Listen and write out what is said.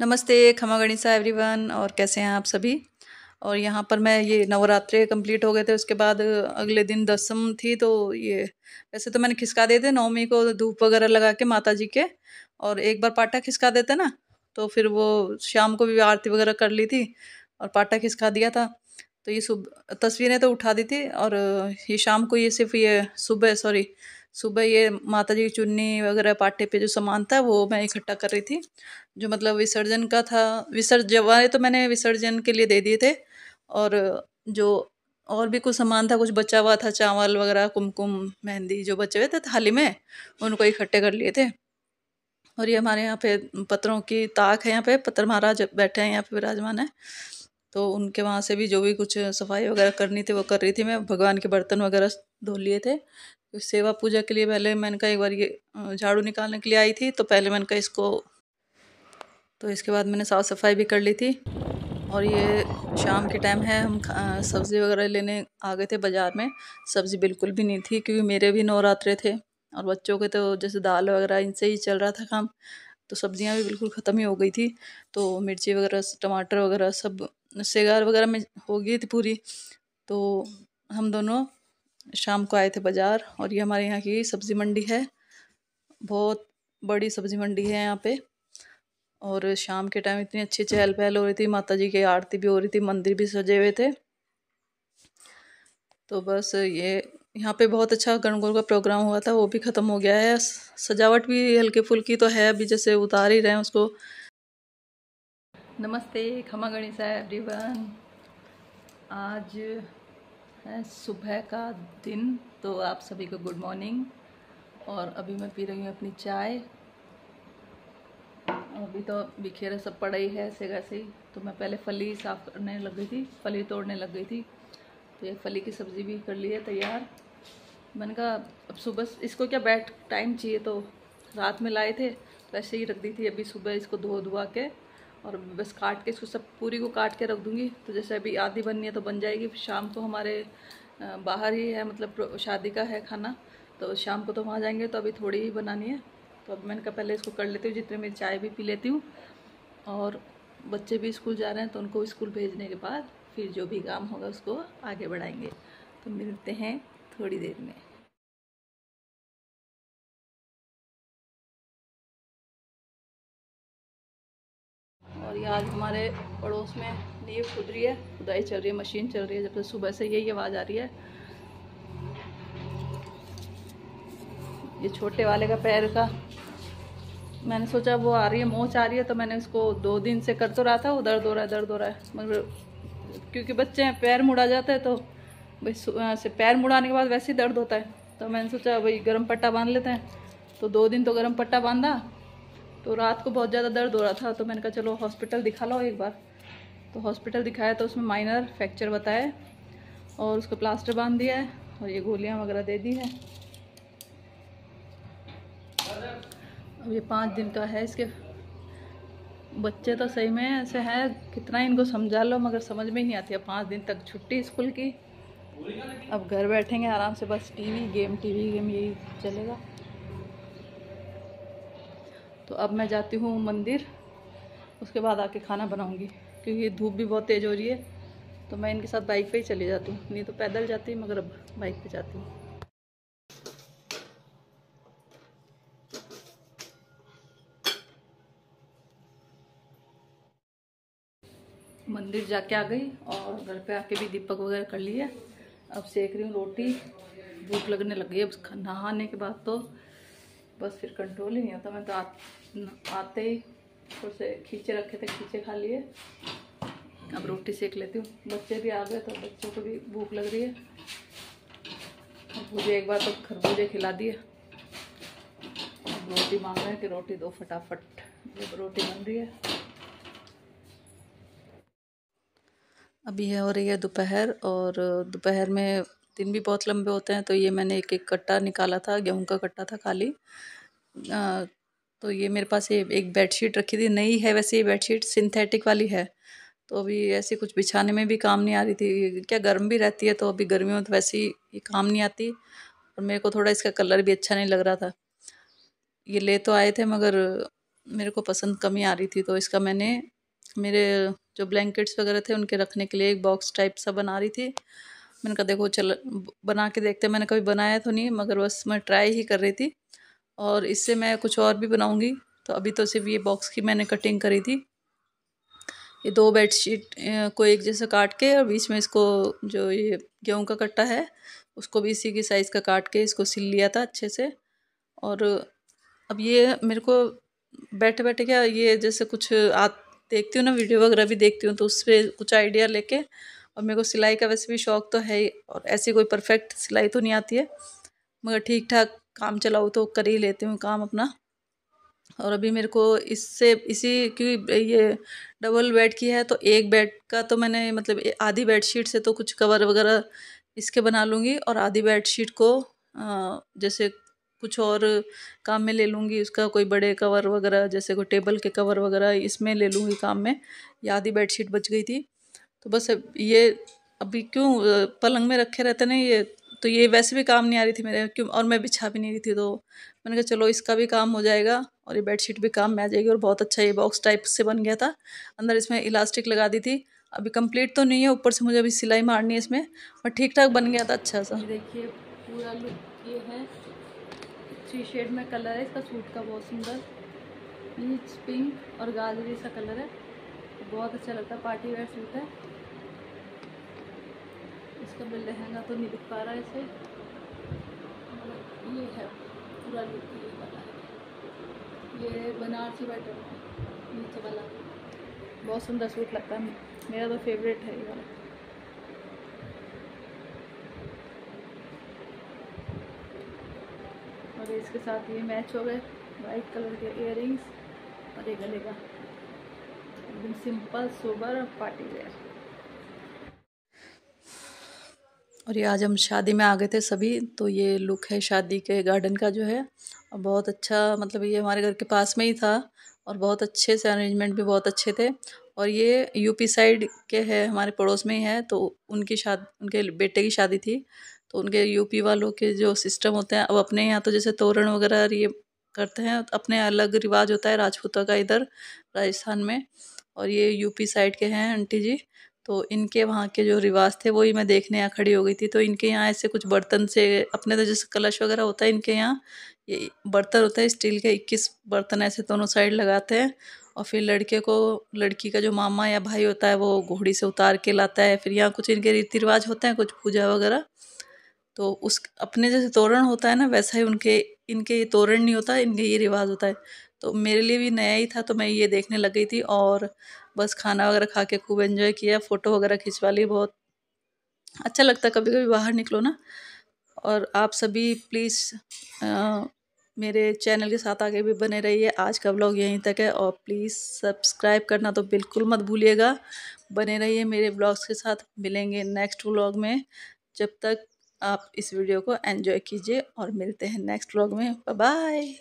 नमस्ते, खमा गणिसा एवरीवन। और कैसे हैं आप सभी। और यहाँ पर मैं ये नवरात्रे कंप्लीट हो गए थे, उसके बाद अगले दिन दसम थी, तो ये वैसे तो मैंने खिसका दिए थे नवमी को धूप वगैरह लगा के माता जी के। और एक बार पाटा खिसका देते ना, तो फिर वो शाम को भी आरती वगैरह कर ली थी और पाटा खिसका दिया था। तो ये तस्वीरें तो उठा दी थी। और ये शाम को ये सिर्फ ये सुबह ये माता जी की चुन्नी वगैरह पाटे पे जो सामान था वो मैं इकट्ठा कर रही थी, जो मतलब विसर्जन का था। जवाए तो मैंने विसर्जन के लिए दे दिए थे। और जो और भी कुछ सामान था, कुछ बचा हुआ था, चावल वगैरह, कुमकुम, मेहंदी जो बचे हुए थे थाली में, उनको इकट्ठे कर लिए थे। और ये हमारे यहाँ पे पत्थरों की ताक है, यहाँ पे पत्थर महाराज बैठे हैं यहाँ पे विराजमान है। तो उनके वहाँ से भी जो भी कुछ सफाई वगैरह करनी थी वो कर रही थी मैं। भगवान के बर्तन वगैरह धो लिए थे। तो सेवा पूजा के लिए पहले मैंने कहा एक बार ये झाड़ू निकालने के लिए आई थी, तो पहले मैंने कहा इसको, तो इसके बाद मैंने साफ़ सफाई भी कर ली थी। और ये शाम के टाइम है, हम सब्ज़ी वगैरह लेने आ गए थे बाज़ार में। सब्ज़ी बिल्कुल भी नहीं थी, क्योंकि मेरे भी नवरात्रे थे और बच्चों के तो जैसे दाल वगैरह इनसे ही चल रहा था काम। तो सब्जियां भी बिल्कुल ख़त्म ही हो गई थी। तो मिर्ची वगैरह, टमाटर वगैरह सब सेगार वगैरह में हो गई थी पूरी। तो हम दोनों शाम को आए थे बाज़ार। और ये हमारे यहाँ की सब्ज़ी मंडी है, बहुत बड़ी सब्ज़ी मंडी है यहाँ पे। और शाम के टाइम इतनी अच्छी चहल पहल हो रही थी, माता जी की आरती भी हो रही थी, मंदिर भी सजे हुए थे। तो बस ये यहाँ पे बहुत अच्छा गणगौर का प्रोग्राम हुआ था, वो भी ख़त्म हो गया है। सजावट भी हल्की फुल्की तो है, अभी जैसे उतार ही रहे हैं उसको। नमस्ते, खमा गणिसा एवरीवन। आज है सुबह का दिन, तो आप सभी को गुड मॉर्निंग। और अभी मैं पी रही हूँ अपनी चाय। अभी तो बिखेरा सब पड़ा ही है ऐसे वैसे ही। तो मैं पहले फली साफ़ करने लग गई थी, फली तोड़ने लग गई थी। तो ये फली की सब्ज़ी भी कर ली है तैयार। मैंने कहा अब सुबह इसको क्या बैठ टाइम चाहिए, तो रात में लाए थे तो ऐसे ही रख दी थी। अभी सुबह इसको धो धुआ के और बस काट के इसको सब पूरी को काट के रख दूँगी। तो जैसे अभी आधी बननी है तो बन जाएगी। शाम को हमारे बाहर ही है, मतलब शादी का है खाना, तो शाम को तो वहाँ जाएंगे, तो अभी थोड़ी ही बनानी है। तो अब मैंने कहा पहले इसको कर लेती हूँ, जितने मेरी चाय भी पी लेती हूँ। और बच्चे भी स्कूल जा रहे हैं, तो उनको स्कूल भेजने के बाद फिर जो भी काम होगा उसको आगे बढ़ाएंगे। तो मिलते हैं थोड़ी देर में। और ये आज हमारे पड़ोस में नींव खुद रही है, खुदाई चल रही है, मशीन चल रही है। जब से सुबह से यही आवाज़ आ रही है। ये छोटे वाले का पैर का मैंने सोचा वो आ रही है, मोच आ रही है, तो मैंने उसको 2 दिन से कर तो रहा था, वो दर्द हो रहा है दर्द हो रहा है, मगर क्योंकि बच्चे हैं पैर मुड़ा जाता है, तो भाई से पैर मुड़ाने के बाद वैसे ही दर्द होता है। तो मैंने सोचा भाई गर्म पट्टा बांध लेते हैं। तो 2 दिन तो गर्म पट्टा बांधा। तो रात को बहुत ज़्यादा दर्द हो रहा था, तो मैंने कहा चलो हॉस्पिटल दिखा लो एक बार। तो हॉस्पिटल दिखाया तो उसमें माइनर फ्रैक्चर बताया और उसको प्लास्टर बांध दिया है और ये गोलियां वगैरह दे दी है। अब ये 5 दिन का है। इसके बच्चे तो सही में ऐसे हैं, कितना इनको समझा लो मगर समझ में ही नहीं आती है। 5 दिन तक छुट्टी स्कूल की, अब घर बैठेंगे आराम से, बस टीवी गेम यही चलेगा। तो अब मैं जाती हूँ मंदिर, उसके बाद आके खाना बनाऊँगी, क्योंकि धूप भी बहुत तेज़ हो रही है। तो मैं इनके साथ बाइक पे ही चली जाती हूँ, नहीं तो पैदल जाती, मगर अब बाइक पे जाती हूँ। मंदिर जाके आ गई और घर पे आके भी दीपक वगैरह कर लिए। अब सेक रही हूँ रोटी, भूख लगने लग गई। अब नहाने के बाद तो बस फिर कंट्रोल ही नहीं होता। मैं तो आते ही थोड़े से खींचे रखे थे, खींचे खा लिए। अब रोटी सेक लेती हूँ। बच्चे भी आ गए तो बच्चों को भी भूख लग रही है। मुझे एक बार तो खरबूजे खिला दिए, अब रोटी मांग रहे हैं कि रोटी दो फटाफट। जब रोटी बन रही है। अभी है हो रही है दोपहर, और दोपहर में दिन भी बहुत लंबे होते हैं। तो ये मैंने एक एक कट्टा निकाला था, गेहूं का कट्टा था खाली। तो ये मेरे पास ये एक बेडशीट रखी थी, नई है वैसे ये बेडशीट, सिंथेटिक वाली है। तो अभी ऐसे कुछ बिछाने में भी काम नहीं आ रही थी, क्या गर्म भी रहती है, तो अभी गर्मियों में तो वैसे ही ये काम नहीं आती। और मेरे को थोड़ा इसका कलर भी अच्छा नहीं लग रहा था। ये ले तो आए थे, मगर मेरे को पसंद कम ही आ रही थी, तो इसका मैंने मेरे जो ब्लैंकेट्स वगैरह थे उनके रखने के लिए एक बॉक्स टाइप सा बना रही थी। मैंने कहा देखो चल बना के देखते हैं, मैंने कभी बनाया तो नहीं मगर बस मैं ट्राई ही कर रही थी। और इससे मैं कुछ और भी बनाऊंगी। तो अभी तो सिर्फ ये बॉक्स की मैंने कटिंग करी थी। ये 2 बेडशीट को एक जैसे काट के और बीच में इसको जो ये गेहूं का कट्टा है उसको भी इसी की साइज़ का काट के इसको सिल लिया था अच्छे से। और अब ये मेरे को बैठे बैठे क्या ये जैसे कुछ देखती हूँ ना, वीडियो वगैरह भी देखती हूँ तो उस पर कुछ आइडिया लेके, और मेरे को सिलाई का वैसे भी शौक तो है ही, और ऐसी कोई परफेक्ट सिलाई तो नहीं आती है मगर ठीक ठाक काम चलाऊँ तो कर ही लेती हूँ काम अपना। और अभी मेरे को इससे इसी की ये डबल बेड की है, तो एक बेड का तो मैंने मतलब आधी बेडशीट से तो कुछ कवर वगैरह इसके बना लूँगी, और आधी बेडशीट को जैसे कुछ और काम में ले लूँगी, उसका कोई बड़े कवर वगैरह जैसे कोई टेबल के कवर वगैरह इसमें ले लूँगी काम में। ये आधी बेडशीट बच गई थी, तो बस अब ये अभी क्यों पलंग में रखे रहते ना ये, तो ये वैसे भी काम नहीं आ रही थी मेरे क्यों, और मैं बिछा भी नहीं रही थी, तो मैंने कहा चलो इसका भी काम हो जाएगा और ये बेडशीट भी काम में आ जाएगी। और बहुत अच्छा ये बॉक्स टाइप से बन गया था। अंदर इसमें इलास्टिक लगा दी थी, अभी कंप्लीट तो नहीं है, ऊपर से मुझे अभी सिलाई मारनी है इसमें, और ठीक ठाक बन गया था अच्छा सा। देखिए पूरा लुक ये है, 3 शेड में कलर है इसका सूट का, बहुत सुंदर पीच पिंक और गाजरी सा कलर है, बहुत अच्छा लगता है, पार्टी वेयर सूट है। इसका भी लहंगा तो नहीं दिख पा रहा है इसे, ये है पूरा लुक ये बना है। ये बनारसी पैटर्न है नीचे वाला, बहुत सुंदर सूट लगता है, मेरा तो फेवरेट है ये वाला। और इसके साथ ये मैच हो गए वाइट कलर के इयररिंग्स और ये गले का एकदम सिंपल सोबर और पार्टी वेयर। और ये आज हम शादी में आ गए थे सभी, तो ये लुक है शादी के गार्डन का जो है, और बहुत अच्छा मतलब ये हमारे घर के पास में ही था, और बहुत अच्छे से अरेंजमेंट भी बहुत अच्छे थे। और ये यूपी साइड के है, हमारे पड़ोस में ही है, तो उनकी शादी उनके बेटे की शादी थी, तो उनके यूपी वालों के जो सिस्टम होते हैं, अब अपने यहाँ तो जैसे तोरण वगैरह ये करते हैं, तो अपने अलग रिवाज होता है राजपूतों का इधर राजस्थान में, और ये यूपी साइड के हैं आंटी जी, तो इनके वहाँ के जो रिवाज थे वही मैं देखने यहाँ खड़ी हो गई थी। तो इनके यहाँ ऐसे कुछ बर्तन से, अपने तो जैसे कलश वगैरह होता है, इनके यहाँ ये बर्तन होता है स्टील के, 21 बर्तन ऐसे दोनों साइड लगाते हैं, और फिर लड़के को लड़की का जो मामा या भाई होता है वो घोड़ी से उतार के लाता है। फिर यहाँ कुछ इनके रीति रिवाज होते हैं, कुछ पूजा वगैरह, तो उस अपने जैसे तोरण होता है ना वैसा ही उनके इनके ये तोरण नहीं होता, इनके ये रिवाज होता है। तो मेरे लिए भी नया ही था, तो मैं ये देखने लग गई थी, और बस खाना वगैरह खा के खूब एंजॉय किया, फ़ोटो वगैरह खिंचवा ली। बहुत अच्छा लगता है कभी कभी बाहर निकलो ना। और आप सभी प्लीज़ मेरे चैनल के साथ आगे भी बने रहिए। आज का व्लॉग यहीं तक है, और प्लीज़ सब्सक्राइब करना तो बिल्कुल मत भूलिएगा। बने रहिए मेरे व्लॉग्स के साथ, मिलेंगे नेक्स्ट व्लॉग में। जब तक आप इस वीडियो को एंजॉय कीजिए, और मिलते हैं नेक्स्ट व्लॉग में। Bye bye.